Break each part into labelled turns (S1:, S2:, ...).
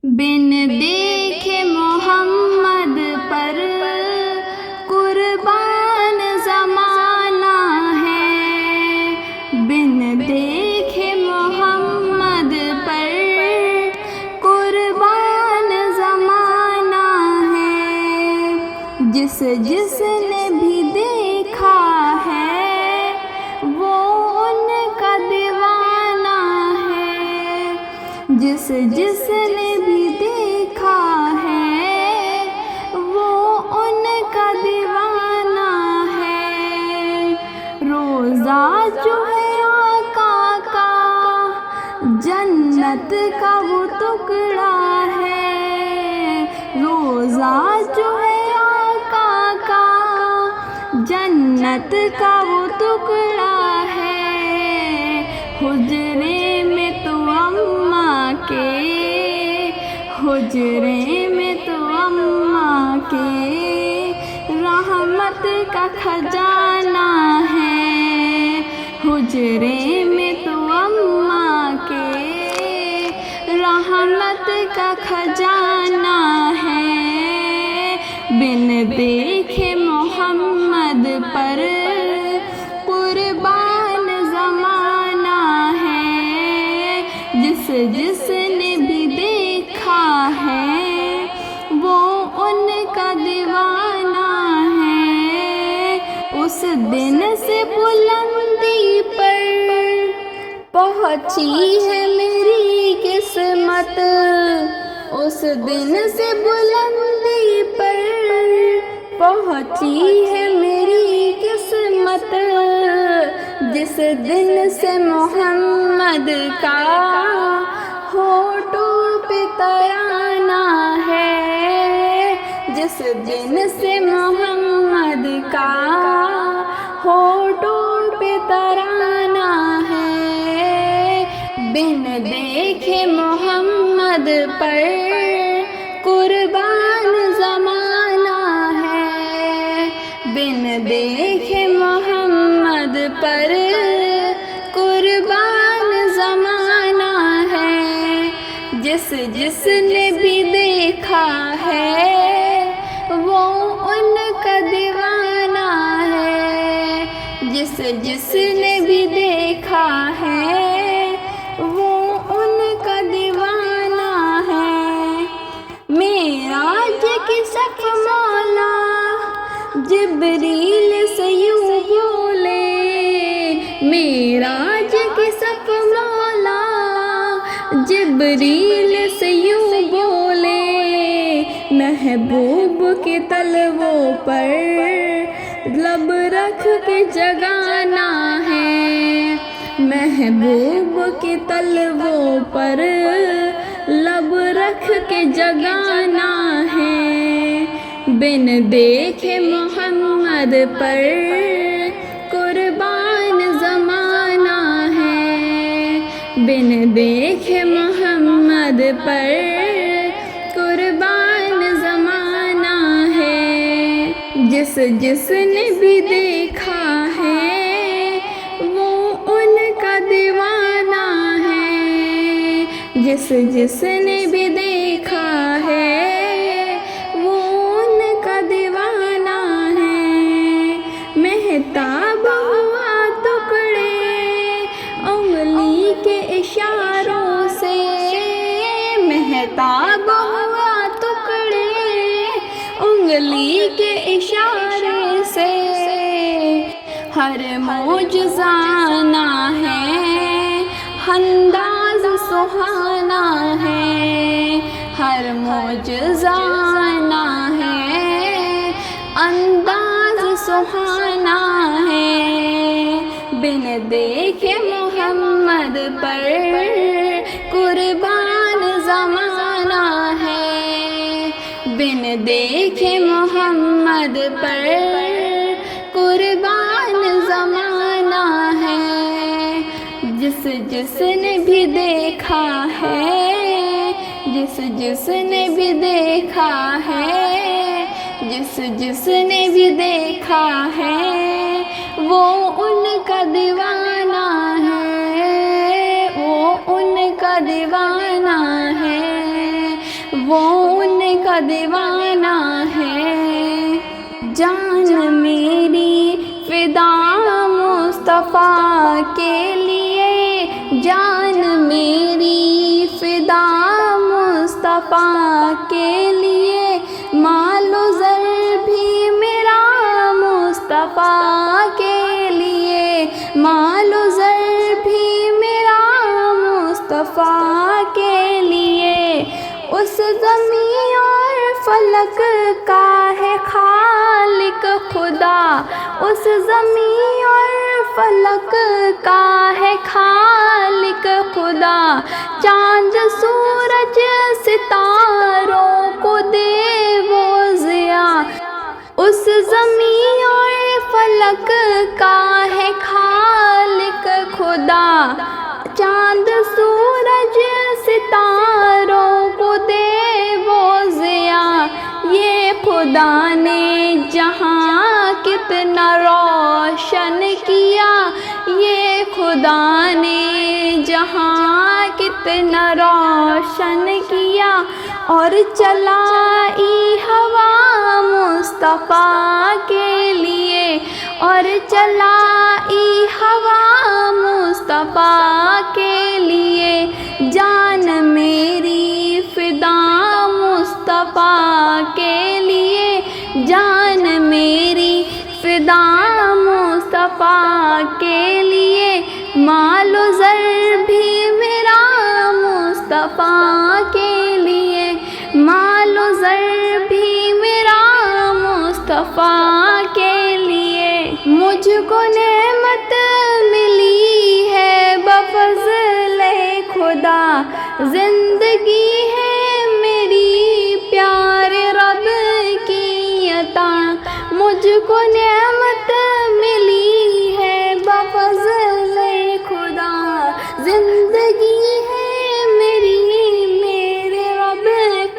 S1: بن دیکھے محمد پر قربان زمانہ ہے، بن دیکھے محمد پر قربان زمانہ ہے، جس نے بھی دیکھا ہے وہ ان کا دیوانہ ہے، جس نے بھی دیکھا ہے وہ ان کا دیوانہ ہے۔ روزہ جو ہے آقا کا جنت کا وہ ٹکڑا ہے، روزہ جو ہے آقا کا جنت کا وہ ٹکڑا ہے، حجرے میں تو اماں کے، حجرے میں تو اماں کے رحمت کا خزانہ ہے، حجرے میں تو اماں کے رحمت کا خزانہ ہے، بن دیکھے محمد پر قربان زمانہ ہے، جس نے بھی دیکھا ہے وہ ان کا دیوانہ ہے۔ اس دن سے بلندی پر پہنچی ہے میری قسمت، اس دن سے بلندی پر پہنچی ہے میری قسمت، جس دن سے محمد کا ہونٹوں پہ ترانہ ہے، جس دن سے محمد کا ہونٹوں پہ ترانہ ہے، بن دیکھے محمد پر قربان زمانہ ہے، بن دیکھے محمد پر قربان زمانہ ہے، جس نے بھی دیکھا ہے وہ ان کا دیوانہ ہے، جس نے بھی دیکھا ہے وہ ان کا دیوانہ ہے۔ معراج کی صف مولا جبریل سے یوں بولے، معراج کی صف مولا جبریل سے یوں بولے، محبوب کے تلووں پر لب رکھ کے جگانا ہے، محبوب کے تلووں پر لب رکھ کے جگانا ہے، بن دیکھے محمد پر قربان زمانہ ہے، بن دیکھے محمد پر قربان زمانہ ہے، جس نے بھی دیکھا ہے وہ ان کا دیوانہ ہے، جس نے بھی دیکھا ہے وہ ان کا دیوانہ ہے۔ مہتاب ہوا ٹکڑے انگلی کے اشاروں سے، مہتاب ہوا ٹکڑے انگلی کے اشارے سے، ہر معجزانہ ہے انداز سہانا ہے، ہر معجزانہ ہے انداز سہانا ہے، بن دیکھے محمد پر قربان زمانہ ہے، بن دیکھے محمد پر قربان زمانہ ہے، جس نے بھی دیکھا ہے، جس نے بھی دیکھا ہے، جس نے بھی دیکھا ہے وہ ان کا دیوانہ ہے، وہ ان کا دیوانہ ہے، وہ ان کا دیوانہ ہے۔ جان میری فدا مصطفیٰ کے لیے، جان میری فدا مصطفیٰ کے لیے، مال و زر بھی میرا مصطفیٰ کے لیے، مال و زر بھی میرا مصطفیٰ کے لیے۔ اس زمین اور فلک کا ہے خالق خدا، اس زمین اور فلک کا ہے خالق خدا، چاند سورج ستاروں کو دے وہ ضیاء۔ اس زمین اور فلک کا ہے خالق خدا، چاند سورج ستاروں کو دے وہ ضیاء۔ یہ خدا نے جہاں کتنا روشن کیا، یہ خدا نے جہاں کتنا روشن کیا، اور چلائی ہوا مصطفیٰ کے لیے، اور چلائی ہوا مصطفیٰ کے لیے۔ جان میری فدا مصطفیٰ کے لیے، جان میری فدا مصطفیٰ کے لیے، مال و زر بھی میرا مصطفیٰ کے لیے، مال و زر بھی میرا مصطفیٰ کے لیے۔ مجھ کو نعمت ملی ہے بفضل خدا، زندگی ہے میری پیارے رب کی عطا۔ مجھ کو نعمت ملی ہے بفضل خدا، زندگی ہے میری میرے رب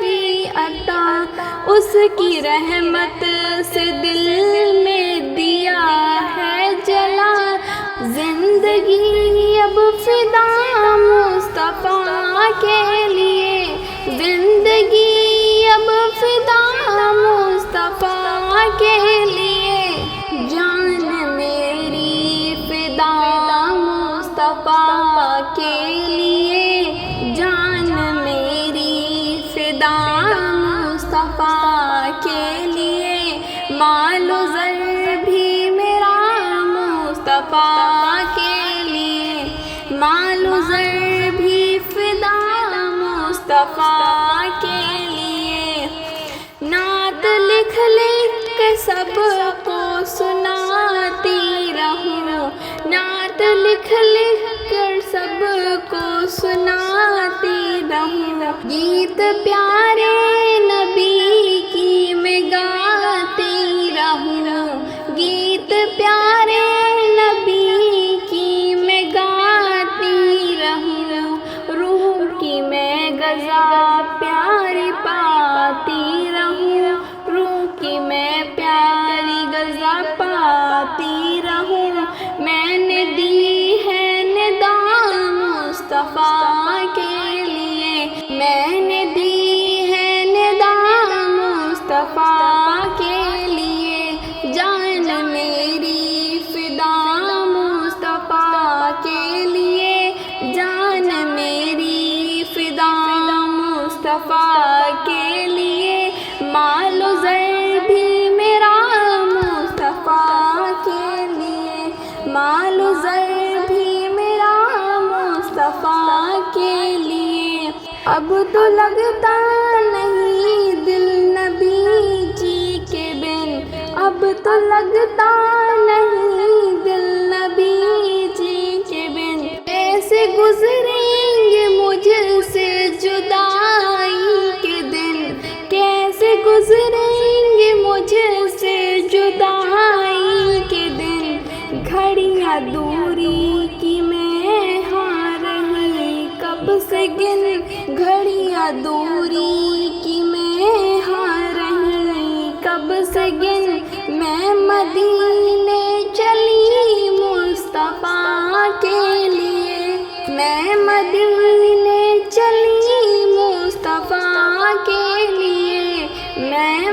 S1: کی عطا۔ اس کی رحمت سے دل میں دیا ہے جلا، زندگی اب فدا مصطفیٰ کے لیے، زندگی اب فدا مصطفیٰ کے لیے۔ جان میری فدا مصطفیٰ کے لیے، جان میری فدا مصطفیٰ کے لیے، مال و زر بھی میرا مصطفیٰ کے لیے، مال و زر بھی فدا مصطفیٰ کے لیے۔ نعت لکھ لکھ کے سب کو سناتی رہوں، نعت لکھ لکھ کر سب کو سناتی رہوں، گیت پیارے نبی کی میں گاتی رہوں، گیت پیارے نبی کی میں گاتی رہوں، روح کی میں غذا پیاری پاتی رہوں، روح کی میں پیاری غذا پاتی رہوں۔ میں نے دی ہے ندا مصطفیٰ کے لیے، میں نے دی ہے ندا مصطفیٰ کے لیے۔ جان میری فدا مصطفیٰ کے لیے، جان میری فدا مصطفیٰ کے لیے، مال و زر بھی میرا مصطفیٰ کے لیے، مال و زر بھی میرا مصطفیٰ کے لیے۔ اب تو لگتا نہیں دل نبی جی کے بن، اب تو لگتا نہیں دل نبی جی کے بن، کیسے گزریں گے مجھ سے جدائی کے دن، کیسے گزریں گے مجھ سے جدائی کے دن۔ گھڑیاں دوری کی میں ہاں رہی کب سے گن، گھڑیاں دوری کی میں ہاں رہی کب سے گن۔ میں مدینے چلی مصطفیٰ کے لیے، میں مدینے چلی مصطفیٰ کے لیے میں